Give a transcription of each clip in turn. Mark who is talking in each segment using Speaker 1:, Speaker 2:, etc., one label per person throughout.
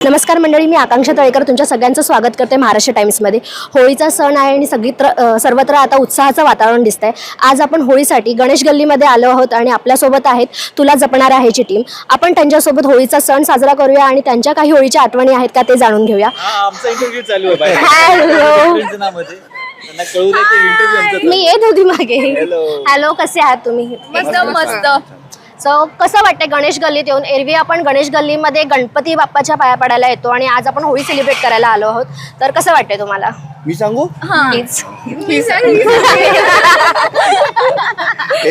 Speaker 1: नमस्कार मंडळी, मी आकांक्षा तळेकर तुमच्या सगळ्यांचं स्वागत करते महाराष्ट्र टाइम्समध्ये. होळीचा सण आहे आणि सर्वत्र आता उत्साहाचं वातावरण दिसतंय. आज आपण होळीसाठी गणेश गल्लीमध्ये आलो आहोत आणि आपल्यासोबत आहेत तुला जपणार आहेची टीम. आपण त्यांच्यासोबत होळीचा सण साजरा करूया आणि त्यांच्या काही होळीच्या आठवणी आहेत का ते जाणून घेऊया.
Speaker 2: आमचा इंटरव्ह्यू चालू आहे.
Speaker 1: मी येत होती मागे. हॅलो, कसे आहात तुम्ही?
Speaker 3: मस्त.
Speaker 1: सो कसं वाटतंय गणेश गल्लीत येऊन? एरवी आपण गणेश गल्लीमध्ये गणपती बाप्पाच्या पाया पडायला येतो आणि आज आपण होळी सेलिब्रेट करायला आलो आहोत, तर कसं वाटतंय तुम्हाला?
Speaker 4: मी सांगू?
Speaker 1: प्लीज.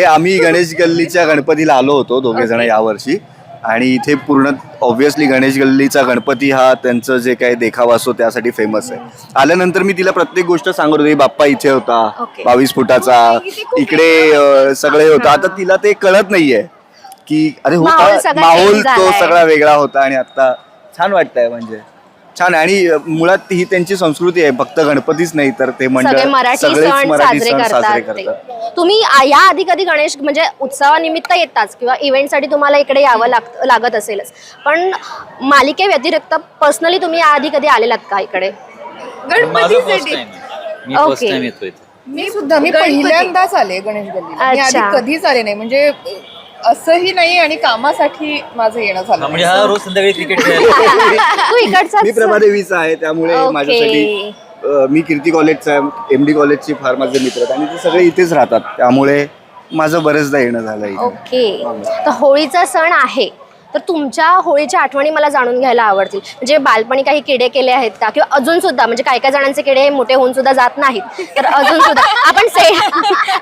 Speaker 4: आम्ही गणेश गल्लीच्या गणपतीला आलो होतो दोघे जण यावर्षी, आणि इथे पूर्ण ऑब्व्हियसली गणेश गल्लीचा गणपती हा त्यांचं जे काही देखावा असतो त्यासाठी फेमस आहे. आल्यानंतर मी तिला प्रत्येक गोष्ट सांगत होते, बाप्पा इथे होता 22 फुटाचा, इकडे सगळे होतं. आता तिला ते कळत नाहीये की अरे होता माहोल तो सगळा वेगळा होता. आणि आता छान वाटतंय, म्हणजे छान. आणि मुळात ही त्यांची संस्कृती आहे, फक्त गणपतीच नाही तर ते मंडळ
Speaker 1: मराठी सण साजरे करतात. तुम्ही या आधी कधी गणेश म्हणजे उत्सवानिमित्त येताच किंवा इव्हेंटसाठी तुम्हाला इकडे यावं लागत असेलच, पण मालिके व्यतिरिक्त पर्सनली तुम्ही या आधी कधी आलेलात का इकडे?
Speaker 3: गणपतीसाठी मी पहिल्यांदाच आले गणेश गल्लीला. मी आधी कधीच आले नाही, म्हणजे असंही नाही, आणि कामासाठी माझं येणं झालं.
Speaker 2: म्हणजे हा रोज संध्याकाळी क्रिकेट
Speaker 1: तू इकडचा
Speaker 4: मी प्रभादेवीचा आहे, त्यामुळे माझ्यासाठी मी कीर्ती कॉलेजचा आहे, MD कॉलेजचे फार माझे मित्र आहेत आणि ते सगळे इथेच राहतात, त्यामुळे माझं बरेचदा येणं झालंय.
Speaker 1: ओके, तर होळीचा सण आहे, तर तुमच्या होळीच्या आठवणी मला जाणून घ्यायला आवडतील. म्हणजे बालपणी काही किडे केले आहेत का, किंवा अजून सुद्धा, म्हणजे काही काही जणांचे किडे हे मोठे होऊन सुद्धा जात नाहीत, तर अजून सुद्धा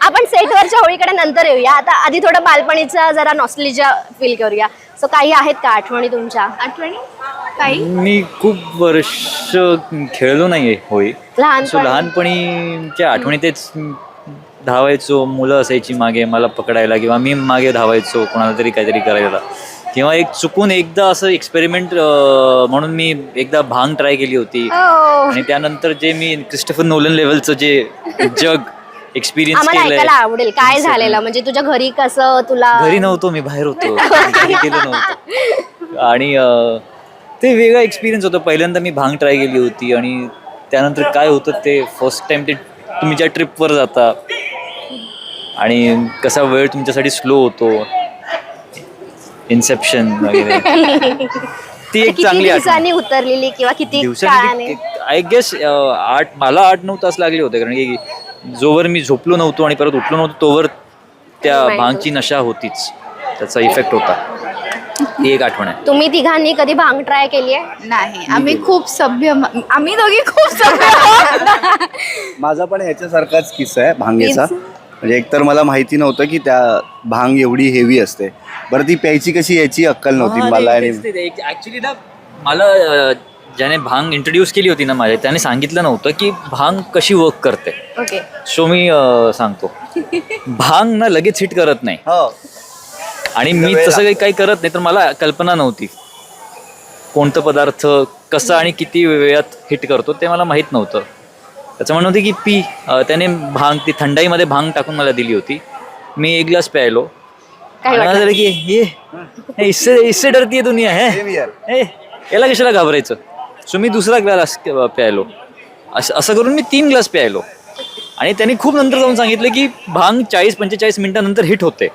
Speaker 1: आपण सेटवरच्या होळीकडे नंतर येऊया. आता आधी थोडं बालपणीचा जरा नॉस्टॅल्जिया फील करूया. सो काही आहेत का आठवणी तुमच्या? काही
Speaker 2: मी खूप वर्ष खेळलो नाहीये होळी. लहानपणीच्या आठवणी तेच, धावायचो, मुलं असायची मागे मला पकडायला, किंवा मी मागे धावायचो कोणाला तरी काहीतरी करायला. किंवा चुकून एकदा असं एक्सपेरिमेंट म्हणून मी एकदा भांग ट्राय केली होती, आणि त्यानंतर जे मी क्रिस्टोफर नोलन लेवलचं जे जग एक्सपिरियन्स
Speaker 1: केलंय. आवडेल काय झालेलं, म्हणजे तुझ्या घरी कसं? तुला
Speaker 2: घरी नव्हतो मी, बाहेर होतो, घरी गेलो नव्हतं. आणि ते वेगळा एक्सपिरियन्स होतं. पहिल्यांदा मी भांग ट्राय केली होती, आणि त्यानंतर काय होतं ते फर्स्ट टाइम, ते तुम्ही ज्या ट्रिपवर जाता आणि कसा वेळ तुमच्यासाठी स्लो होतो, इन्सेप्शन वगैरे, ती एक चांगली
Speaker 1: दिवसांनी उतरलेली किंवा किती
Speaker 2: दिवसांनी, आय गेस मला 8-9 तास लागले होते, कारण की जोवर मी झोपलो नव्हतो आणि परत उठलो नव्हतो तोवर त्या भांगची नशा होतीच, त्याचा इफेक्ट होता. ही एक आठवण आहे.
Speaker 1: तुम्ही तिघांनी कधी भांग ट्राय केली आहे?
Speaker 3: नाही, आम्ही खूप सभ्य, आम्ही दोघी खूप सभ्य.
Speaker 4: माझा पण ह्याच्यासारखाच किस्सा आहे भांगेचा. म्हणजे एकतर मला माहिती नव्हतं की त्या भांग एवढी हेवी असते. बरं, ती प्यायची कशी याची अक्कल नव्हती मला.
Speaker 2: ऍक्च्युली ना, मला ज्याने भांग इंट्रोड्यूस केली होती ना माझ्या, त्याने सांगितलं नव्हतं की भांग कशी वर्क करते.
Speaker 1: ओके,
Speaker 2: सो मी सांगतो, भांग ना लगेच हिट करत नाही, आणि मी तसं काही करत नाही, तर मला कल्पना नव्हती कोणतं पदार्थ कसं आणि किती वेळात हिट करतो ते मला माहीत नव्हतं. त्याचं म्हणणं होतं की त्याने भांग, ती थंडाईमध्ये भांग टाकून मला दिली होती. मी 1 ग्लास प्यायलो, झालं की ये इससे डरती है दुनिया है, याला कशाला घाबरायचं. सो मी 2रा ग्लास प्यायलो. असं करून मी 3 ग्लास प्यायलो, आणि त्यांनी खूप नंतर जाऊन सांगितलं की भांग 40-45 मिनिटानंतर हिट होते,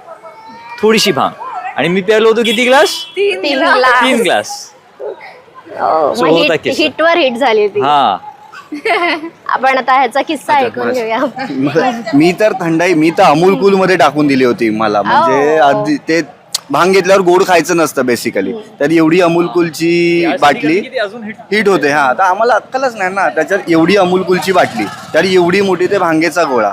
Speaker 2: थोडीशी भांग. आणि मी प्यायलो होतो किती ग्लास? 3 ग्लास.
Speaker 1: हिटवर हिट झाली होती.
Speaker 2: हा,
Speaker 1: आपण आता ह्याचा किस्सा ऐकून घेऊया.
Speaker 4: मी तर अमूल कूल मध्ये टाकून दिली होती मला. म्हणजे आधी ते भांग घेतल्यावर गोड खायचं नसतं बेसिकली, तर एवढी अमूल कूलची बाटली हिट होते. हा, आता आम्हाला अक्कलच नाही ना, त्याच्यात एवढी अमूल कूलची बाटली, तर एवढी मोठी ते भांगेचा गोळा,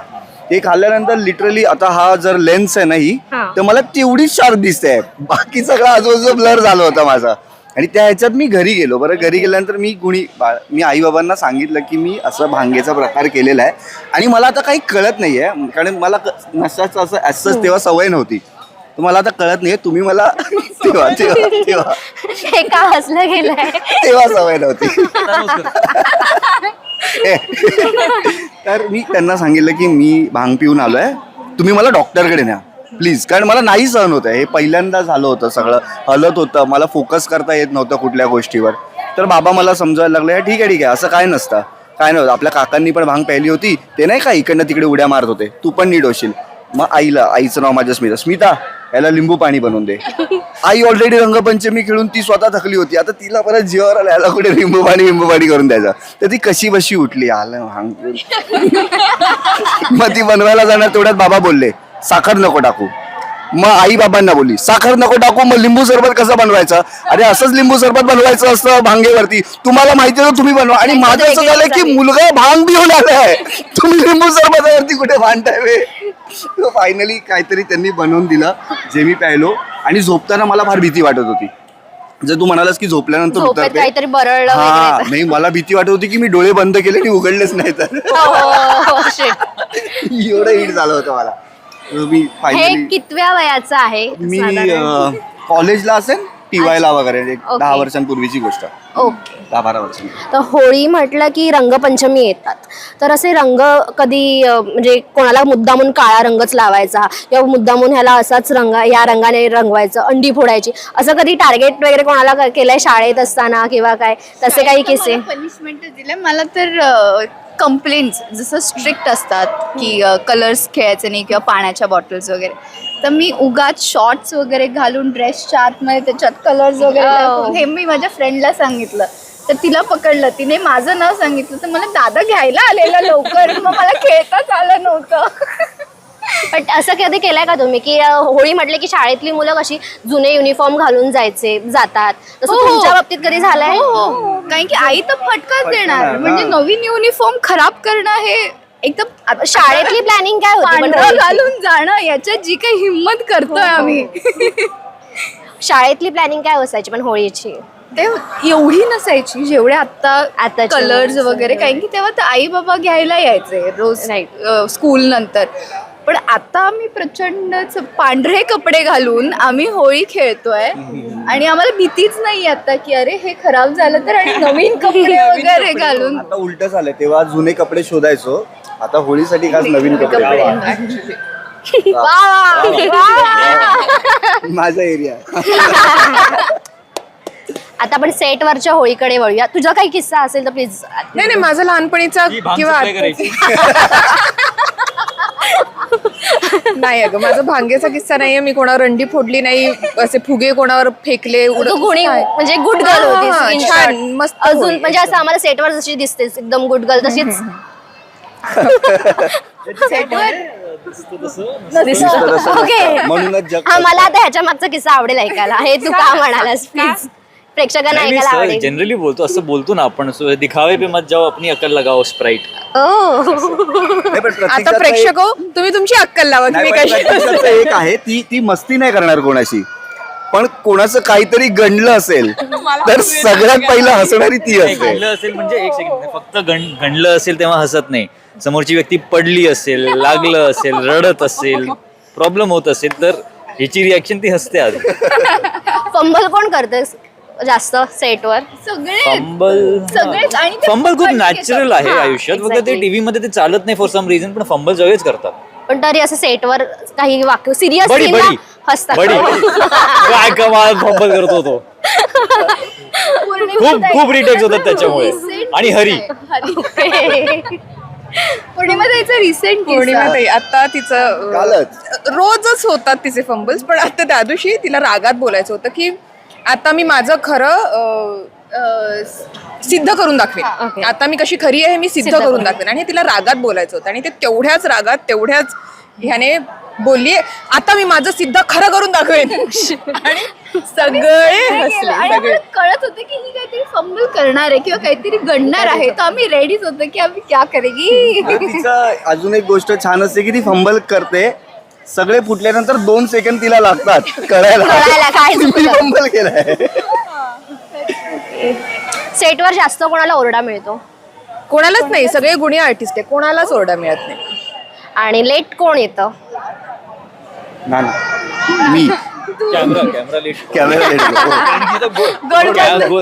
Speaker 4: ते खाल्ल्यानंतर लिटरली, आता हा जर लेन्स आहे ना ही, तर मला तेवढीच शार्प दिसते, बाकी सगळं आजूबाजू ब्लर झालं होतं माझा. आणि त्या ह्याच्यात मी घरी गेलो. बरं, घरी गेल्यानंतर मी आई बाबांना सांगितलं की मी असं भांगेचा प्रकार केलेला आहे, आणि मला आता काही कळत नाहीये, कारण मला नशाचं असं तेव्हा सवय नव्हती, तर मला आता कळत नाहीये. तुम्ही मला तेव्हा
Speaker 1: हे का हसलं गेलंय?
Speaker 4: तेव्हा सवय नव्हती. तर मी त्यांना सांगितलं की मी भांग पिऊन आलोय, तुम्ही मला डॉक्टरकडे न्या. प्लीज, कारण मला नाही सहन होतं. हे पहिल्यांदा झालं होतं, सगळं हलत होतं, मला फोकस करता येत नव्हतं कुठल्या गोष्टीवर. तर बाबा मला समजायला लागले ठीक आहे असं काय नसतं, काय नव्हतं, आपल्या काकांनी पण भांग प्यायली होती, ते नाही का इकडनं तिकडे उड्या मारत होते, तू पण नीट होशील. मग आईचं नाव माझ्या स्मिता याला लिंबू पाणी बनवून दे. आई ऑलरेडी रंगपंचमी खेळून ती स्वतः थकली होती, आता तिला परत जीवावर आला याला कुठे लिंबू पाणी करून द्यायचं. तर ती कशी बशी उठली, आलं भांग. मग ती बनवायला जाणार तेवढ्यात बाबा बोलले साखर नको टाकू. मग आई बाबांना बोलली साखर नको टाकू, मग लिंबू सरबत कसं बनवायचं. अरे असंच लिंबू सरबत बनवायचं असतं भांगेवरती, तुम्हाला माहिती आहे तुम्ही बनवा. आणि माझं असं झालं की मुलगा भांग पिऊन आलाय, तुम्ही लिंबू सरबतावरती कुठे भांडताय. फायनली काहीतरी त्यांनी बनवून दिलं जे मी प्यायलो. आणि झोपताना मला फार भीती वाटत होती. जर तू म्हणालास की झोपल्यानंतर
Speaker 1: झोपेत
Speaker 4: उतरते,
Speaker 1: काहीतरी बरळलं
Speaker 4: हा
Speaker 1: वगैरे
Speaker 4: नाही मला भीती वाटत होती की मी डोळे बंद केले आणि उघडलेच नाही तर.
Speaker 1: हो, shit.
Speaker 4: एवढं हिट झालं होतं मला. मी
Speaker 1: हे
Speaker 4: फायनली
Speaker 1: कितव्या वयाचं आहे
Speaker 4: मी
Speaker 1: साधारण?
Speaker 4: कॉलेजला असेल टीवायला वगैरे, एक
Speaker 1: Okay.
Speaker 4: 10 वर्षांपूर्वीची गोष्ट,
Speaker 1: ओके.
Speaker 4: 10-12 वर्षांची.
Speaker 1: तर होळी म्हटलं की रंगपंचमी येतात, तर असे रंग कधी म्हणजे कोणाला मुद्दामून काळा रंगच लावायचा किंवा मुद्दामून ह्याला असाच रंग, या रंगाने रंगवायचं, अंडी फोडायची, असं कधी टार्गेट वगैरे कोणाला केलंय शाळेत असताना किंवा काय तसे काही किस्से?
Speaker 5: पनिशमेंट दिले मला तर. कंप्लेंट्स जसं स्ट्रिक्ट असतात की कलर्स खेळायचे नाही किंवा पाण्याच्या बॉटल्स वगैरे, तर मी उगाच शॉर्ट्स वगैरे घालून ड्रेसच्या आतमध्ये त्याच्यात कलर्स वगैरे टाकून, हे मी माझ्या फ्रेंडला सांगितलं तर तिला पकडलं, तिने माझं नाव सांगितलं तर मला दादा घ्यायला आलेला लवकर, मग मला खेळताच आलं नव्हतं.
Speaker 1: पण असं कधी केलंय का तुम्ही की होळी म्हटले की शाळेतली मुलं कशी जुने युनिफॉर्म घालून जातात, तसं
Speaker 5: हो.
Speaker 1: तुमच्या बाबतीत कधी झालंय?
Speaker 5: हो, कारण की आई तर फटकाच देणार, म्हणजे नवीन युनिफॉर्म खराब करणं हे एकदम.
Speaker 1: शाळेतली प्लॅनिंग काय होती पण
Speaker 5: पांढरं
Speaker 1: होळीची?
Speaker 5: घालून जाणं याच्यात जी काही हिंमत करतोय आम्ही,
Speaker 1: शाळेतली प्लॅनिंग काय असायची पण होळीची?
Speaker 5: ते एवढी नसायची जेवढे
Speaker 1: आताची
Speaker 5: कलर्स
Speaker 1: मुलं.
Speaker 5: वगैरे, कारण की तेव्हा तर आई बाबा घ्यायला यायचे रोज स्कूल नंतर. पण आता आम्ही प्रचंड पांढरे कपडे घालून आम्ही होळी खेळतोय आणि आम्हाला भीतीच नाही आता की अरे हे खराब झालं तर, आणि नवीन कपडे वगैरे घालून.
Speaker 4: आता उलट झालंय, तेव्हा जुने कपडे शोधायचो, आता होळीसाठी खास नवीन कपडे. माझा एरिया.
Speaker 1: आता आपण सेटवरच्या होळीकडे वळूया. तुझा काही किस्सा असेल तर प्लीज.
Speaker 3: नाही माझा लहानपणीचा किंवा नाही अगं, माझा भांगेचा किस्सा नाहीये. मी कोणावर रंडी फोडली नाही, असे फुगे कोणावर फेकले.
Speaker 1: तू गुणी म्हणजे गुड गर्ल होती, in
Speaker 3: छान,
Speaker 1: short.
Speaker 3: मस्त
Speaker 1: अजून
Speaker 3: होळी.
Speaker 1: म्हणजे असं आम्हाला सेटवर जशी दिसतेस एकदम गुड गर्ल तशीच ओके.
Speaker 4: म्हणूनच जग
Speaker 1: हा, मला आता ह्याच्या मागचा किस्सा आवडेल ऐकायला. हे तू का म्हणालास प्लीज, प्रेक्षकांना ऐकायला आवडेल.
Speaker 2: जनरली बोलतो, असं बोलतो ना आपण, दिखावे पे मत जाओ, अपनी अक्कल लगाओ स्प्राइट.
Speaker 4: नाही, पण
Speaker 3: आता
Speaker 4: प्रत्यक्षात
Speaker 3: प्रेक्षक हो, तुम्ही तुमची अक्कल लावा.
Speaker 4: नाही,
Speaker 3: तुम्ही
Speaker 4: पण
Speaker 3: कशी
Speaker 4: प्रत्यक्षात एक आहे, ती मस्ती नाही करणार कोणाशी, पण कोणाचं काहीतरी गणलं असेल तर सगळ्यात पहिलं हसणारी ती असते.
Speaker 2: गणलं असेल म्हणजे एक सेकंड, फक्त गणलं असेल तेव्हा हसत नाही. समोरची व्यक्ती पडली असेल, लागलं असेल, रडत असेल, प्रॉब्लेम होत असेल तर ह्याची रिॲक्शन ती हसते आधी.
Speaker 1: फंबल कोण करते जास्त सेटवर?
Speaker 5: सगळेच. आणि ते
Speaker 2: फंबल खूप
Speaker 5: पकडले
Speaker 2: नॅचरल आहे
Speaker 1: हा,
Speaker 2: आयुष्यात, फक्त ते
Speaker 1: exactly.
Speaker 2: टीव्ही मध्ये ते चालत नाही फॉर सम रिझन, पण फंबल सगळेच करतात.
Speaker 1: पण तरी असं सेटवर काही वाक्य सिरियस
Speaker 2: बडी बडी
Speaker 1: हसतात.
Speaker 2: बडी काय कमाल फंबल करतो तो. खूप रिटेक्स होतात त्याच्यामुळे. आणि हरी
Speaker 5: पौर्णिमा ताईचा रिसेंट
Speaker 3: पौर्णिमा ताई आता तिचं
Speaker 4: कालच
Speaker 3: रोजच होतात तिचे फंबल्स, पण आता त्या दिवशी तिला रागात बोलायचं होतं की आता मी माझं खरं सिद्ध करून दाखवेन, आता मी कशी खरी आहे मी सिद्ध करून दाखवेन. आणि तिला रागात बोलायचं होतं आणि ते तेवढ्याच रागात तेवढ्याच ह्याने बोलली, आता मी माझं सिद्ध खरं करून दाखवेन. आणि सगळे हसले,
Speaker 5: आणि
Speaker 3: सगळे.
Speaker 5: आम्हाला कळत होतं की ही काहीतरी फंबल करणार आहे किंवा काहीतरी गणणार आहे, तर आम्ही रेडीच होतो की आम्ही क्या करेगी.
Speaker 4: तिचं अजून एक गोष्ट छान असते की ती फंबल करते, सगळे फुटल्यानंतर 2 सेकंद तिला लागतात
Speaker 1: कळायला काय चुकलं.
Speaker 4: फंबल केलाय.
Speaker 1: सेटवर जास्त कोणाला ओरडा मिळतो?
Speaker 3: कोणालाच नाही, सगळे गुणी आर्टिस्ट आहे, कोणालाच ओरडा मिळत नाही.
Speaker 1: आणि लेट कोण येतं?
Speaker 4: ना मी
Speaker 2: कॅमेरा लेट.
Speaker 4: कॅमेरा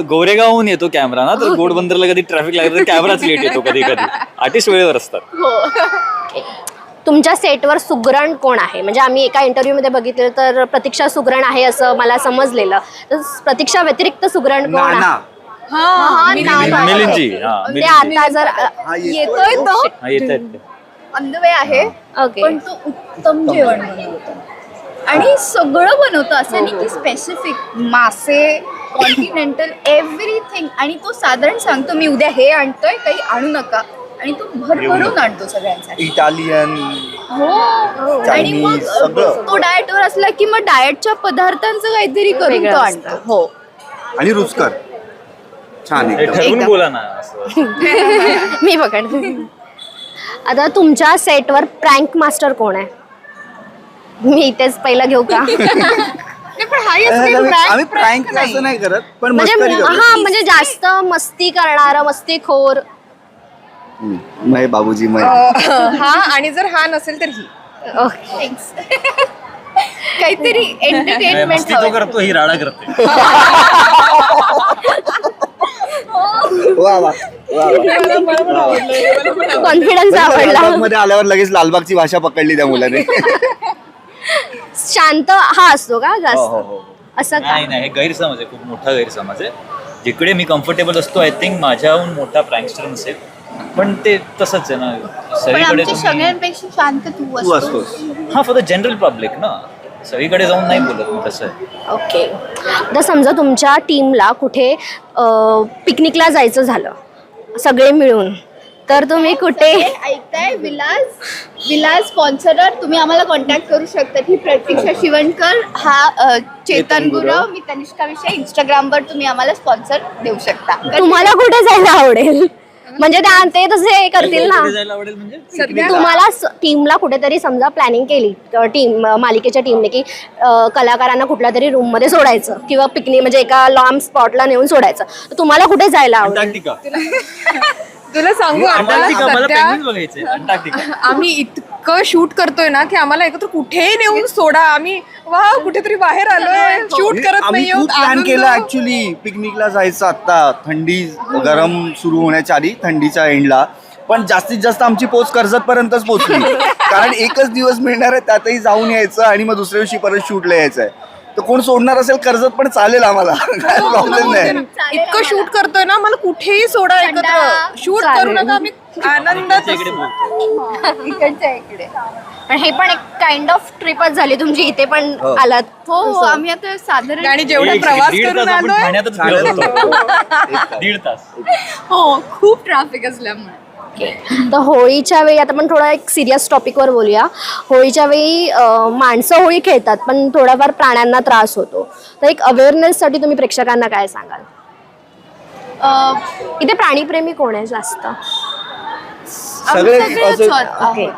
Speaker 2: गोरेगावहून येतो कॅमेरा ना, तर गोडबंदरला कधी ट्रॅफिक लागलं तर कॅमेराच लेट येतो कधी कधी. आर्टिस्ट वेळेवर असतात.
Speaker 1: तुमच्या सेटवर सुगरण कोण आहे? म्हणजे आम्ही एका इंटरव्ह्यूमध्ये बघितलं तर प्रतीक्षा सुगरण आहे असं मला समजलेलं, तर प्रतीक्षा व्यतिरिक्त सुगरण कोण आहे?
Speaker 5: हा,
Speaker 2: मिलिंदजी हा
Speaker 1: ते
Speaker 2: मिलिंदजी.
Speaker 1: आता जर
Speaker 5: येतोय तो
Speaker 2: हा येत आहेत ते.
Speaker 5: ऑन द वे आहे.
Speaker 1: ओके
Speaker 5: पण तो उत्तम जेवण बनवतो आणि सगळं बनवतो. असं नाही की स्पेसिफिक मासे कॉन्टिनेंटल एव्हरीथिंग. आणि तो साधारण सांगतो मी उद्या हे आणतोय, काही आणू नका, आणि तो भरभरून आणतो सगळ्यांसाठी.
Speaker 4: इटालियन
Speaker 5: हो. आणि मग
Speaker 4: चायनीज सगळं.
Speaker 5: तो डाएटवर असला की मग डाएटच्या पदार्थांचं काहीतरी करून
Speaker 1: वेगळं
Speaker 5: तो
Speaker 1: असतं.
Speaker 5: आणतो. हो.
Speaker 4: आणि रुचकर छान
Speaker 2: हे
Speaker 4: एकदम.
Speaker 2: ठरवून बोला ना असं.
Speaker 1: मी पकडते. आता तुमच्या सेटवर प्रँक मास्टर कोण आहे? मी इथेच पहिला घेऊ का?
Speaker 4: आम्ही प्रँक असं नाही करत पण
Speaker 1: म्हणजे
Speaker 4: मस्करी करतो.
Speaker 1: हा म्हणजे जास्त मस्ती करणारा मस्तीखोर.
Speaker 4: मै बाबूजी मै
Speaker 3: हा, आणि जर हा नसेल तर ही.
Speaker 1: ओके.
Speaker 5: काहीतरी एंटरटेनमेंट
Speaker 2: मस्ती तो करतो ही राडा करते.
Speaker 4: वा वा
Speaker 1: कॉन्फिडन्स आवडला.
Speaker 4: मध्ये आल्यावर लगेच लालबागची भाषा पकडली त्या मुलाने.
Speaker 1: शांत हा असतो का
Speaker 4: हो, हो,
Speaker 1: जास्त?
Speaker 4: हो.
Speaker 1: असं का?
Speaker 2: नाही नाही हे गैरसमज आहे, खूप मोठा गैरसमज आहे. जिकडे मी कम्फर्टेबल असतो आय थिंक माझ्याहून मोठा प्रँकस्टर नसेल, पण ते तसंच आहे ना
Speaker 5: पण
Speaker 2: सगळीकडे
Speaker 5: आमच्या
Speaker 2: तुम्ही-
Speaker 5: सगळ्यांपेक्षा शांत तू
Speaker 4: तू
Speaker 5: असतो.
Speaker 4: असतोस.
Speaker 2: हा फॉर द जनरल पब्लिक ना, सगळीकडे जाऊन नाही बोलत मी तसं आहे.
Speaker 1: ओके. तर समजा तुमच्या टीमला कुठे पिकनिकला जायचं झालं सगळे मिळून, तर तुम्ही कुठे?
Speaker 5: ऐकताय? विलास स्पॉन्सरर तुम्ही आम्हाला कॉन्टॅक्ट करू शकता. ही प्रतीक्षा शिवणकर, हा चेतन गुरव, मी तनिष्का विषय. इंस्टाग्रामवर तुम्ही आम्हाला स्पॉन्सर देऊ शकता.
Speaker 1: तुम्हाला कुठे जायला आवडेल? म्हणजे ते तसे करतील ना.
Speaker 2: कुठे जायला आवडेल म्हणजे
Speaker 1: तुम्हाला टीमला कुठेतरी समजा प्लॅनिंग केली टीम मालिकेच्या टीमने की कलाकारांना कुठल्या तरी रूम मध्ये सोडायचं किंवा पिकनिक म्हणजे एका लॉंग स्पॉटला नेऊन सोडायचं, तर तुम्हाला कुठे जायला आवडेल?
Speaker 2: अंटार्क्टिका.
Speaker 3: तुला सांगू
Speaker 2: अंटार्क्टिका
Speaker 3: आता
Speaker 2: मला
Speaker 3: सध्या
Speaker 2: पेंग्विन्स बघायचे. अंटार्क्टिका.
Speaker 3: आम्ही इतकं शूट करतोय ना की आम्हाला एकत्र कुठेही नेऊन सोडा. आम्ही वा कुठेतरी बाहेर आलोय, शूट करत
Speaker 4: आम्ही
Speaker 3: नाही
Speaker 4: खूप प्लॅन केला ऍक्च्युली पिकनिकला जायचं आता थंडी गरम सुरू होण्याच्या आधी, थंडीच्या एंडला. पण जास्तीत जास्त आमची पोच कर्जत पर्यंतच पोहोचली. कारण एकच दिवस मिळणार आहे, त्यातही जाऊन यायचं आणि मग दुसऱ्या दिवशी परत शूटला यायचं आहे. तर कोण सोडणार असेल कर्जत पण चालेल आम्हाला, काय प्रॉब्लेम नाही.
Speaker 3: इतकं शूट करतोय ना, मला कुठेही सोडा एकत्र. शूट करू नका, आम्ही आनंदात
Speaker 2: इकडे बोलतो.
Speaker 5: इकडच्या इकडे.
Speaker 1: पण हे पण एक काइंड ऑफ ट्रिपच झाली तुमची, इथे पण
Speaker 4: हो.
Speaker 1: आलात.
Speaker 5: हो हो. आम्ही आता साधारण
Speaker 3: आणि जेवढा प्रवास
Speaker 2: दीड
Speaker 3: करून
Speaker 2: तास आपण
Speaker 3: आलोय
Speaker 2: ठाण्यातच फिरत होतो. दीड तास.
Speaker 5: हो खूप ट्रॅफिक असल्यामुळे.
Speaker 1: तर होळीच्या वेळी आता आपण थोडा एक सिरियस टॉपिकवर बोलूया. होळीच्या वेळी माणसं होळी खेळतात पण थोडाफार प्राण्यांना त्रास होतो. तर एक अवेअरनेससाठी तुम्ही प्रेक्षकांना काय सांगाल? इथे प्राणीप्रेमी कोण आहे जास्त?
Speaker 4: सगळे
Speaker 5: सगळेच
Speaker 4: असं-
Speaker 5: आहोत.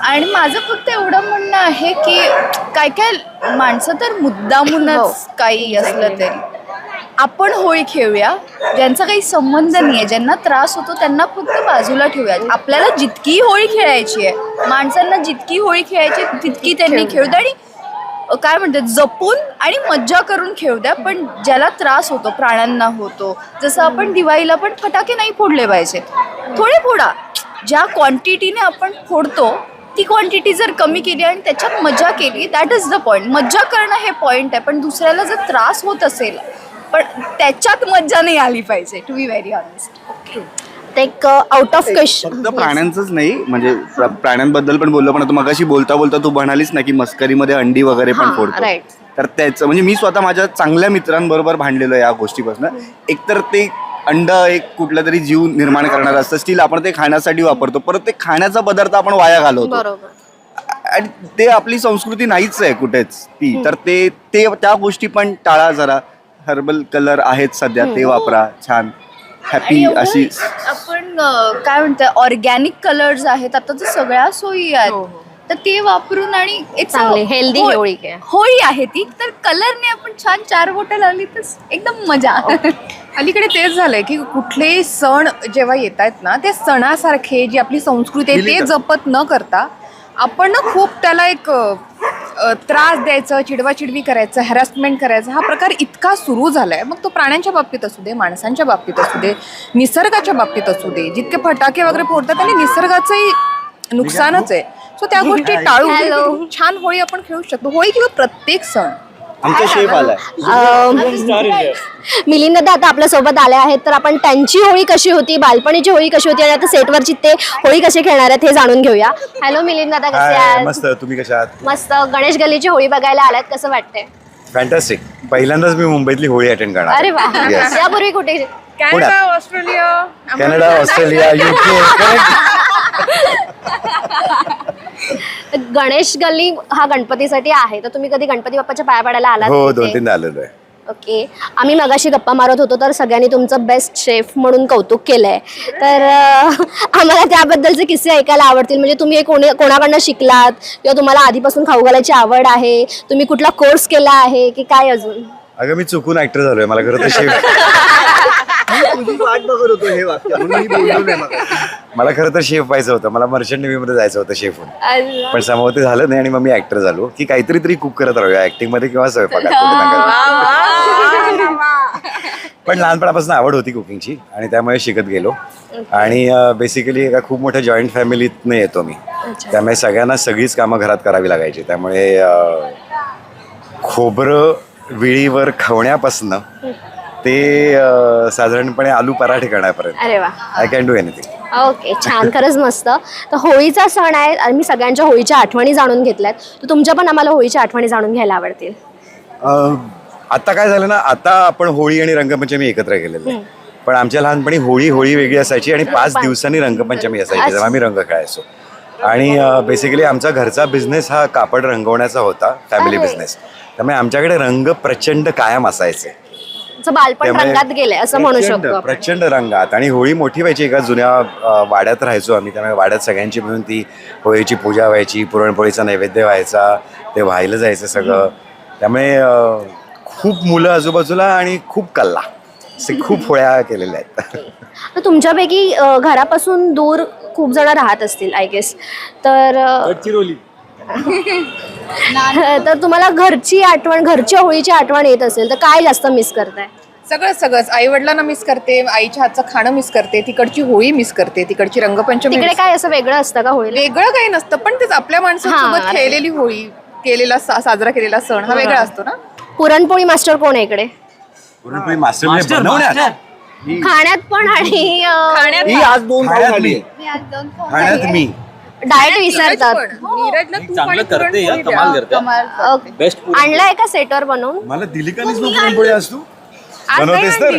Speaker 5: आणि माझं फक्त एवढं म्हणणं आहे की काय काय माणसं तर मुद्दामूनच काही असलं तरी आपण होळी खेळूया. ज्यांचा काही संबंध नाहीये, ज्यांना त्रास होतो त्यांना फक्त बाजूला ठेवूया. आपल्याला जितकी होळी खेळायची आहे, माणसांना जितकी होळी खेळायची तितकी त्यांनी खेळू द्या आणि काय म्हणतात जपून आणि मज्जा करून खेळू द्या. पण ज्याला त्रास होतो, प्राण्यांना होतो, जसं आपण दिवाळीला पण फटाके नाही फोडले पाहिजे, थोडे फोडा. ज्या क्वांटिटीने आपण फोडतो ती क्वांटिटी जर कमी केली आणि त्याच्यात मजा केली, दॅट इज द पॉईंट. मज्जा करणं हे पॉईंट आहे. पण दुसऱ्याला जर त्रास होत असेल पण त्याच्यात मज्जा नाही आली पाहिजे, टू बी व्हेरी ऑनेस्ट.
Speaker 1: ते एक आउट ऑफ क्वेश्चन.
Speaker 4: फक्त प्राण्यांचंच नाही, म्हणजे प्राण्यांबद्दल पण बोललो, पण आता मगाशी बोलता बोलता तू म्हणालीस ना की मस्करीमध्ये अंडी वगैरे पण फोडतो.
Speaker 1: राईट.
Speaker 4: तर त्याचं म्हणजे मी स्वतः माझ्या चांगल्या मित्रांबरोबर भांडलेलो आहे या गोष्टीपासून. एकतर ते अंड एक कुठला तरी जीव निर्माण करणार असतं, स्टील आपण ते खाण्यासाठी वापरतो, परत ते खाण्याचा पदार्थ आपण वाया घालवतो.
Speaker 1: बरोबर.
Speaker 4: आणि ते आपली संस्कृती नाहीच आहे कुठेच ती. तर ते त्या गोष्टी पण टाळा जरा. हर्बल कलर आहेत सध्या, ते वापरा. छान हॅपी अशी.
Speaker 5: आपण काय म्हणतोय ऑर्गॅनिक कलर्स आहेत आता तर सगळ्या सोयी आहेत, तर ते वापरून आणि it's a
Speaker 1: चांगली, healthy होळी काय.
Speaker 5: होळी आहे ती, तर कलरने आपण छान 4 बोटं लावली तर एकदम मजा.
Speaker 3: अलीकडे तेच झालंय की कुठलेही सण जेव्हा येत आहेत ना, ते सणासारखे जी आपली संस्कृती आहे ते जपत न करता आपण ना खूप त्याला एक त्रास द्यायचं, चिडवाचिडवी करायचं, हॅरॅसमेंट करायचं, हा प्रकार इतका सुरू झालाय. मग तो प्राण्यांच्या बाबतीत असू दे, माणसांच्या बाबतीत असू दे, निसर्गाच्या बाबतीत असू दे. जितके फटाके वगैरे फोडतात आणि निसर्गाचंही नुकसानच आहे. सो त्या गोष्टी टाळून छान होळी आपण खेळू शकतो. होळी किंवा प्रत्येक सण
Speaker 4: आमचा शेफ आलाय.
Speaker 1: मिलिंद दादा आता आपल्या सोबत आले आहेत, तर आपण त्यांची होळी कशी होती, बालपणीची होळी कशी होती आणि आता सेटवरची ते होळी कशी खेळणार आहेत हे जाणून घेऊया. हॅलो मिलिंद दादा, कसे आहात?
Speaker 6: मस्त. तुम्ही कशा आहात?
Speaker 1: मस्त. गणेश गल्लीची होळी बघायला आलात, कसं वाटतंय?
Speaker 6: फॅन्टॅस्टिक. पहिल्यांदाच मी मुंबईतली होळी अटेंड करणार.
Speaker 1: अरे वा.
Speaker 6: Yes.
Speaker 1: यापूर्वी कुठे?
Speaker 3: Canada, Australia,
Speaker 6: Canada, Australia, UK.
Speaker 1: Ganesh गल्ली हा गणपतीसाठी आहे, तर तुम्ही कधी गणपती बाप्पाच्या पाया पडायला आलात?
Speaker 6: हो,
Speaker 1: तिथे?
Speaker 6: 2-3दा आलेलो आहे.
Speaker 1: ओके. आम्ही मगाशी गप्पा मारत होतो, तर सगळ्यांनी तुमचं बेस्ट शेफ म्हणून कौतुक केलंय, तर आम्हाला त्याबद्दलचे किस्से ऐकायला आवडतील. म्हणजे तुम्ही हे कोणाकडनं शिकलात, किंवा तुम्हाला आधीपासून खाऊ घालायची आवड आहे, तुम्ही कुठला कोर्स केला आहे की काय अजून?
Speaker 6: अगं मी चुकून ऍक्टर झालोय. मला खरं तर शेफ
Speaker 4: तुझी वाट बघत होतो हे वाक्य, म्हणून मी बोललो नाही मगाशी.
Speaker 6: मला खरं तर शेफ व्हायचं होतं. मला मर्चंट नेव्हीमध्ये जायचं होतं शेफ होऊन. पण समोर ते झालं नाही आणि मग मी ऍक्टर झालो की काहीतरी तरी कुक करत राहूया, ऍक्टिंग मध्ये किंवा स्वयंपाकात. पण लहानपणापासून आवड होती कुकिंगची आणि त्यामुळे शिकत गेलो. आणि बेसिकली एका खूप मोठ्या जॉईंट फॅमिलीतनं येतो मी, त्यामुळे सगळ्यांना सगळीच कामं घरात करावी लागायची. त्यामुळे खोबरं विळीवर खवण्यापासनं ते साधारणपणे आलू पराठे करण्यापर्यंत
Speaker 1: अरे वा.
Speaker 6: I can do anything.
Speaker 1: Okay, छान. खरंच मस्त. तर होळीचा सण आहे आणि मी सगळ्यांच्या होळीच्या आठवणी जाणून घेतल्यात, तर तुमच्या पण आम्हाला होळीच्या आठवणी जाणून घ्यायला आवडतील.
Speaker 6: आता काय झालं ना, आता आपण होळी आणि रंगपंचमी एकत्र केलेलं आहे. पण आमच्या लहानपणी होळी वेगळी असायची आणि 5 दिवसांनी रंगपंचमी असायची, जेव्हा आम्ही रंग खेळायचो. आणि बेसिकली आमचा घरचा बिझनेस हा कापड रंगवण्याचा होता, फॅमिली बिझनेस. त्यामुळे आमच्याकडे रंग प्रचंड कायम असायचे.
Speaker 1: बालपण
Speaker 6: त्यामुळे
Speaker 1: रंगात गेलंय असं म्हणू शकतो आपण.
Speaker 6: प्रचंड रंगात. आणि होळी मोठी व्हायची. एका जुन्या वाड्यात राहायचो आम्ही, त्यामुळे वाड्यात सगळ्यांची मिळून ती होळीची पूजा व्हायची, पुरणपोळीचा नैवेद्य व्हायचा, ते व्हायला जायचं सगळं. त्यामुळे खूप मुलं आजूबाजूला आणि खूप कल्ला, असे खूप होळ्या केलेल्या आहेत.
Speaker 1: तर तुमच्यापैकी घरापासून दूर खूप जण राहत असतील आय गेस, तर तर तुम्हाला घरची आठवण, घरच्या होळीची आठवण येत असेल, तर काय जास्त मिस करताय?
Speaker 3: सगळंच. आई वडिलांना मिस करते, आईच्या हातचं खाणं मिस करते, तिकडची होळी मिस करते, तिकडची रंगपंचमी.
Speaker 1: तिकडे काय असं वेगळं असतं का होळीला?
Speaker 3: वेगळं काही नसतं, पण तेच आपल्या माणसांसोबत खेळलेली होळी, साजरा केलेला सण हा वेगळा असतो ना.
Speaker 1: पुरणपोळी मास्टर कोण आहे इकडे?
Speaker 6: पुरणपोळी मास्टर बनवण्यात,
Speaker 1: खाण्यात पण आणि
Speaker 4: ही आज 2 खाऊ झाली.
Speaker 6: खाण्यात मी
Speaker 1: डाएट विसरतात.
Speaker 3: नीरजला तूप
Speaker 2: चांगलं
Speaker 3: आणि
Speaker 2: करते या,
Speaker 3: पुरणपोळी
Speaker 2: कमाल
Speaker 3: द्या.
Speaker 2: करते.
Speaker 1: ओके.
Speaker 2: बेस्ट.
Speaker 1: आणलाय का सेटवर बनवून?
Speaker 6: मला दिली का नाही पुरणपोळी आज तू? बनवतेस तर?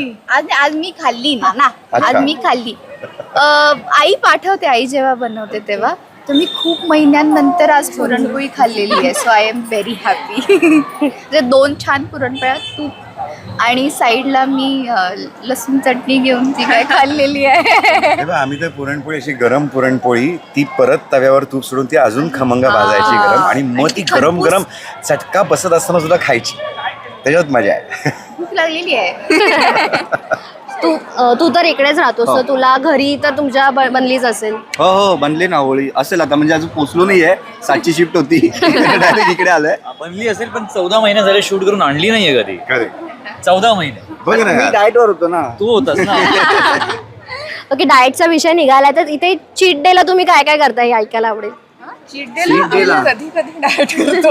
Speaker 5: आज मी खाल्ली ना.
Speaker 6: अच्छा.
Speaker 5: आज मी खाल्ली. आई पाठवते, आई जेव्हा बनवते तेव्हा. तर मी खूप महिन्यांनंतर आज पुरणपोळी खाल्लेली आहे, so I am very happy. म्हणजे 2 छान पुरणपोळ्या, तूप आणि साईडला मी लसूण चटणी घेऊन ती काय खाल्लेली आहे.
Speaker 6: तेव्हा आम्ही तर पुरणपोळी अशी गरम पुरणपोळी, ती परत तव्यावर तूप सोडून ती अजून खमंग भाजायची गरम, आणि मग ती गरम गरम चटका बसत असताना सुद्धा खायची. त्याच्यात मजा आहे.
Speaker 5: भूक लागलेली आहे.
Speaker 1: तू तर इकडेच राहतोस, तर तुला घरी तर तुमच्या बनलीच असेल.
Speaker 4: हो बनले ना होळी असेल आता, म्हणजे अजून पोचलो नाहीये. 7ची शिफ्ट होती, डायरेक्ट इकडे आलोय.
Speaker 2: बनली असेल पण 14 महिने झाले शूट करून आणली नाहीये कधी. 14 महिने
Speaker 6: बघ ना
Speaker 4: मी
Speaker 6: यार.
Speaker 4: डाएटवर होतो ना.
Speaker 2: तू होतास ना.
Speaker 1: ओके, डाएटचा विषय निघाला, तर इथे चीट डेला तुम्ही काय काय करताय हे ऐकायला आवडेल.
Speaker 3: चीट डेला कधी डाएट करतो.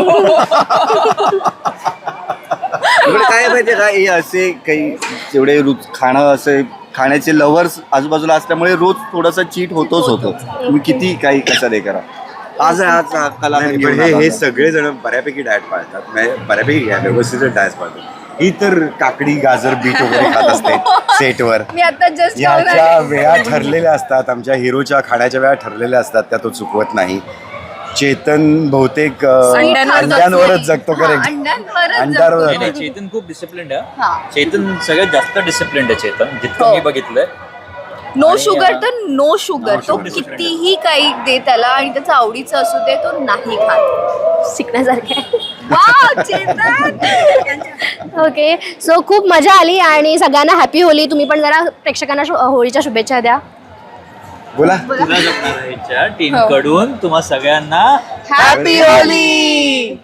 Speaker 4: इकडे काय माहितीये का, हे असे काही जेवढे खाणं असे खाण्याचे लवर्स आजूबाजूला असल्यामुळे रोज थोडासा चीट होतोच होतो. तुम्ही किती काही कसं नाही करा. आज कला
Speaker 6: नाही, पण हे सगळे जण बऱ्यापैकी डाएट पाळतात, म्हणजे बऱ्यापैकी व्यवस्थित डाएट पाळतात. ही तर काकडी, गाजर, बीट वगैरे खात असते सेटवर.
Speaker 5: मी आता जस्ट
Speaker 6: याच्या वेळा ठरलेल्या असतात, आमच्या हिरोच्या खाण्याच्या वेळा ठरलेल्या असतात, त्या तो चुकवत नाही. चेतन बहुतेक अंड्यांवरच जगतो. करेक्ट, अंड्यावर
Speaker 2: नाही,
Speaker 6: जगतो.
Speaker 2: चेतन खूप डिसिप्लिन आहे.
Speaker 5: हा.
Speaker 2: चेतन सगळ्यात जास्त डिसिप्लिन आहे चेतन, जितकं मी बघितलंय.
Speaker 5: नो शुगर तर नो शुगर.
Speaker 6: No
Speaker 5: तो
Speaker 6: sugar.
Speaker 5: कितीही काही दे त्याला आणि त्याचं आवडीचं असू दे, तो नाही खात.
Speaker 1: शिकण्यासारखे.
Speaker 5: वाव, चेतन!
Speaker 1: ओके, सो खूप मजा आली आणि सगळ्यांना हॅपी होली. तुम्ही पण जरा प्रेक्षकांना होळीच्या शुभेच्छा द्या.
Speaker 6: बोला.
Speaker 2: तुला जगणाऱ्याच्या टीम कडून तुम्हा सगळ्यांना
Speaker 3: हॅपी होली.